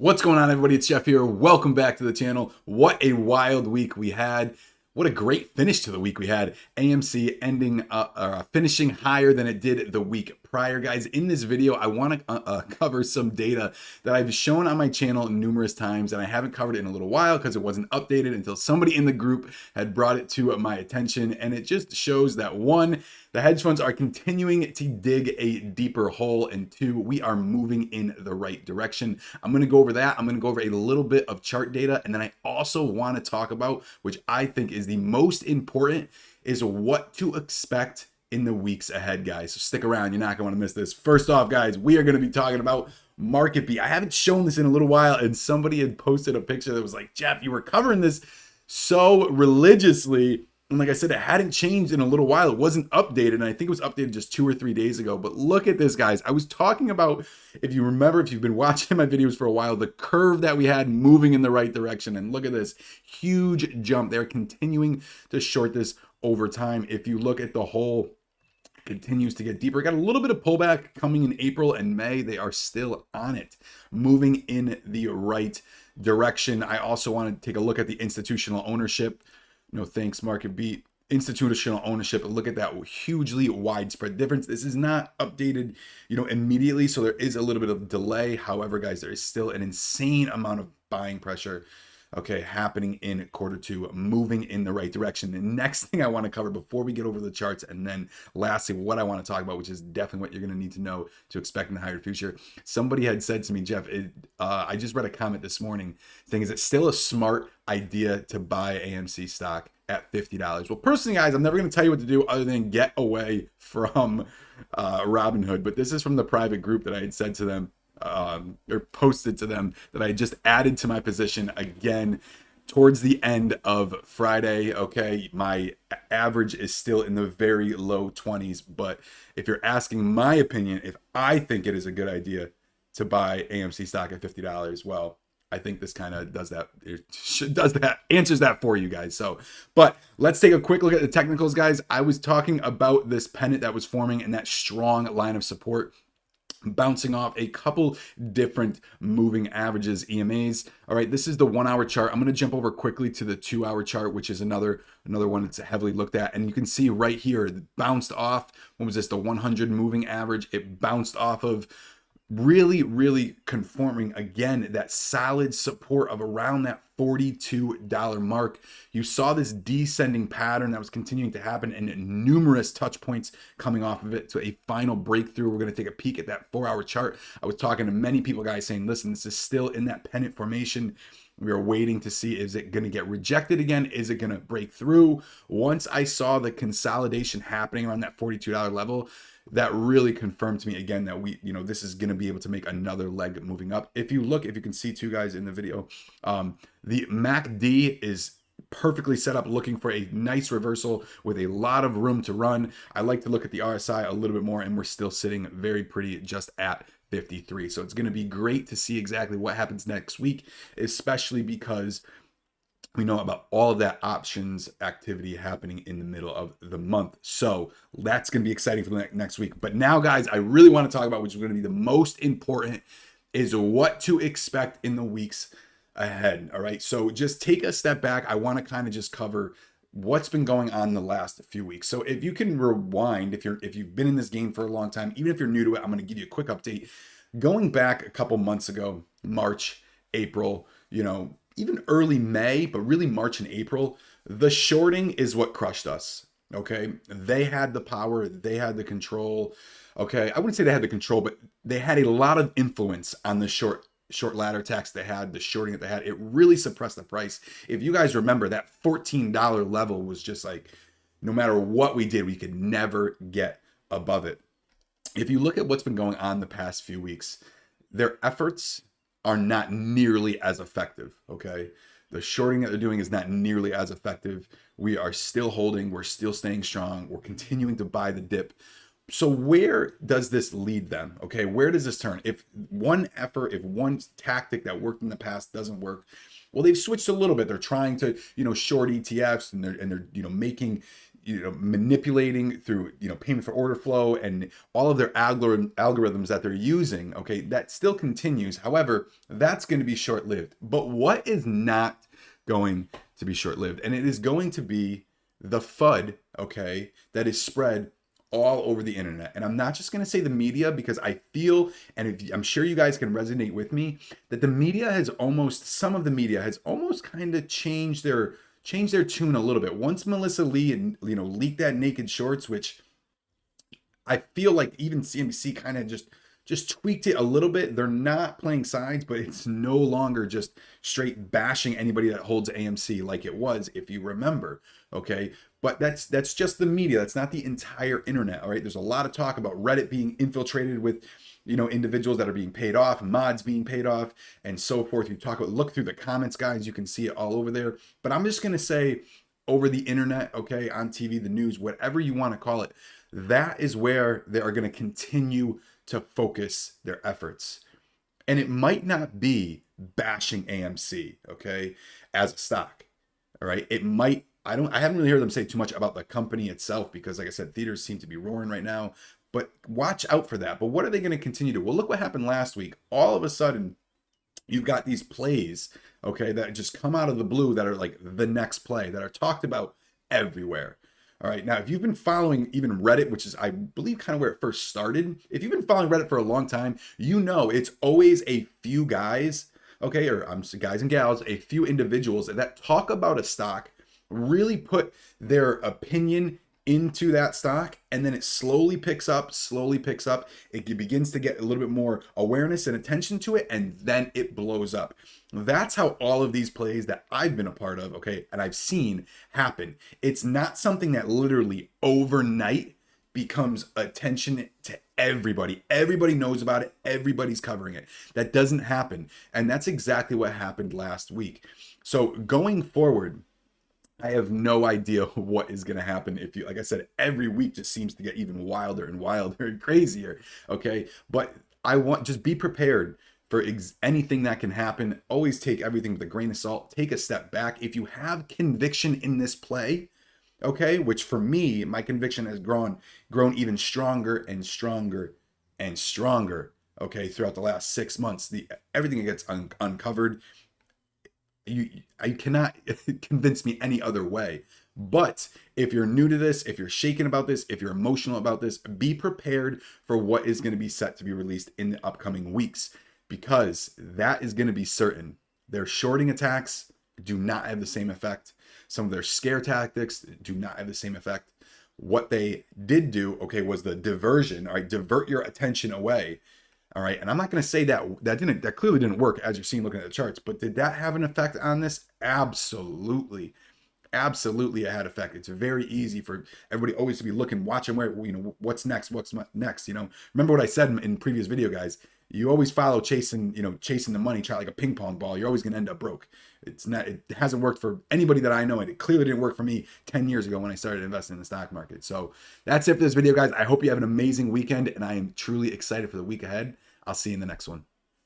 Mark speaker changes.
Speaker 1: What's going on, everybody? It's Jeff here. Welcome back to the channel. What a wild week we had. What a great finish to the week we had. AMC finishing higher than it did the week prior. Guys, in this video, I want to cover some data that I've shown on my channel numerous times, and I haven't covered it in a little while because it wasn't updated until somebody in the group had brought it to my attention. And it just shows that one, the hedge funds are continuing to dig a deeper hole, and two, we are moving in the right direction. I'm going to go over that. I'm going to go over a little bit of chart data, and then I also want to talk about, which I think is the most important, is what to expect in the weeks ahead, guys. So stick around. You're not going to want to miss this. First off, guys, we are going to be talking about market beat. I haven't shown this in a little while, and somebody had posted a picture that was like, Jeff, you were covering this so religiously. And like I said, it hadn't changed in a little while. It wasn't updated. And I think it was updated just 2 or 3 days ago. But look at this, guys. I was talking about, if you remember, if you've been watching my videos for a while, the curve that we had moving in the right direction. And look at this huge jump. They're continuing to short this over time. If you look at the whole, continues to get deeper. Got a little bit of pullback coming in April and May. They are still on it, moving in the right direction. I also want to take a look at the institutional ownership. No thanks, market beat. Institutional ownership, look at that hugely widespread difference. This is not updated, immediately, so there is a little bit of delay. However, guys, there is still an insane amount of buying pressure, happening in quarter two, moving in the right direction. The next thing I want to cover before we get over the charts, and then lastly, what I want to talk about, which is definitely what you're going to need to know to expect in the higher future. Somebody had said to me, Jeff, I just read a comment this morning saying, is it still a smart idea to buy AMC stock at $50? Well, personally, guys, I'm never going to tell you what to do other than get away from Robinhood. But this is from the private group that I had said to them, or posted to them, that I just added to my position again towards the end of Friday. My average is still in the very low 20s. But if you're asking my opinion, if I think it is a good idea to buy AMC stock at $50, well, I think this kind of does that. Answers that for you guys. So, but let's take a quick look at the technicals, guys. I was talking about this pennant that was forming and that strong line of support, bouncing off a couple different moving averages, EMAs. All right, this is the 1 hour chart. I'm going to jump over quickly to the 2 hour chart, which is another one that's heavily looked at. And you can see right here, it bounced off. What was this? The 100 moving average. It bounced off of, really conforming again that solid support of around that $42 mark. You saw this descending pattern that was continuing to happen and numerous touch points coming off of it to a final breakthrough. We're going to take a peek at that 4 hour chart. I was talking to many people, guys, saying, listen, this is still in that pennant formation. We are waiting to see, is it going to get rejected again? Is it going to break through? Once I saw the consolidation happening around that $42 level, that really confirmed to me again that this is going to be able to make another leg moving up. If you can see too, guys, in the video, the MACD is perfectly set up, looking for a nice reversal with a lot of room to run. I like to look at the RSI a little bit more, and we're still sitting very pretty just at 53. So it's going to be great to see exactly what happens next week, especially because we know about all of that options activity happening in the middle of the month. So that's going to be exciting for the next week. But now, guys, I really want to talk about, which is going to be the most important, is what to expect in the weeks ahead. All right. So just take a step back. I want to kind of just cover what's been going on the last few weeks. So if you can rewind, if you've been in this game for a long time, even if you're new to it, I'm going to give you a quick update. Going back a couple months ago, March, April, even early May, but really March and April, the shorting is what crushed us. They had the power, they had the control. I wouldn't say they had the control, but they had a lot of influence on the short ladder tax they had, the shorting that they had. It really suppressed the price. If you guys remember, that $14 level was just like, no matter what we did, we could never get above it. If you look at what's been going on the past few weeks, their efforts are not nearly as effective. The shorting that they're doing is not nearly as effective. We are still holding, we're still staying strong, we're continuing to buy the dip. So where does this lead them? Where does this turn? If one tactic that worked in the past doesn't work, well, they've switched a little bit. They're trying to, short ETFs, and they're making, manipulating through, payment for order flow and all of their algorithms that they're using. Okay, that still continues. However, that's going to be short-lived. But what is not going to be short-lived? And it is going to be the FUD, okay, that is spread all over the internet. And I'm not just going to say the media, because I feel, and I'm sure you guys can resonate with me, that some of the media has almost kind of changed their tune a little bit. Once Melissa Lee and leaked that naked shorts, which I feel like even CNBC kind of just tweaked it a little bit. They're not playing sides, but it's no longer just straight bashing anybody that holds AMC like it was, if you remember. Okay, but that's just the media. That's not the entire internet. All right, there's a lot of talk about Reddit being infiltrated with individuals that are being paid off, mods being paid off, and so forth. Look through the comments, guys. You can see it all over there. But I'm just gonna say, over the internet, okay, on TV, the news, whatever you want to call it, that is where they are going to continue to focus their efforts. And it might not be bashing AMC, okay, as a stock. All right, it might. I haven't really heard them say too much about the company itself, because, like I said, theaters seem to be roaring right now. But watch out for that. But what are they going to continue to? Well, look what happened last week. All of a sudden, you've got these plays, okay, that just come out of the blue that are like the next play, that are talked about everywhere. All right, now, if you've been following even Reddit, which is, I believe, kind of where it first started, if you've been following Reddit for a long time, it's always a few guys, okay, or guys and gals, a few individuals that talk about a stock, really put their opinion into that stock, and then it slowly picks up. It begins to get a little bit more awareness and attention to it, and then it blows up. That's how all of these plays that I've been a part of, okay, and I've seen happen. It's not something that literally overnight becomes attention to everybody. Everybody knows about it. Everybody's covering it. That doesn't happen. And that's exactly what happened last week. So going forward, I have no idea what is going to happen. Like I said, every week just seems to get even wilder and wilder and crazier. Okay. But just be prepared for anything that can happen. Always take everything with a grain of salt. Take a step back. If you have conviction in this play, okay, which for me, my conviction has grown even stronger and stronger and stronger, okay, throughout the last 6 months. Everything that gets uncovered, you cannot convince me any other way. But if you're new to this, if you're shaken about this, if you're emotional about this, be prepared for what is going to be set to be released in the upcoming weeks, because that is going to be certain. Their shorting attacks do not have the same effect. Some of their scare tactics do not have the same effect. What they did do, okay, was the diversion, all right, divert your attention away. All right, and I'm not going to say that clearly didn't work, as you're seeing looking at the charts, but did that have an effect on this? Absolutely. Absolutely, it had effect. It's very easy for everybody always to be looking, watching where, what's next, remember what I said in previous video, guys. You always follow chasing the money, try like a ping pong ball. You're always going to end up broke. It hasn't worked for anybody that I know, and it clearly didn't work for me 10 years ago when I started investing in the stock market. So that's it for this video, guys. I hope you have an amazing weekend, and I am truly excited for the week ahead. I'll see you in the next one.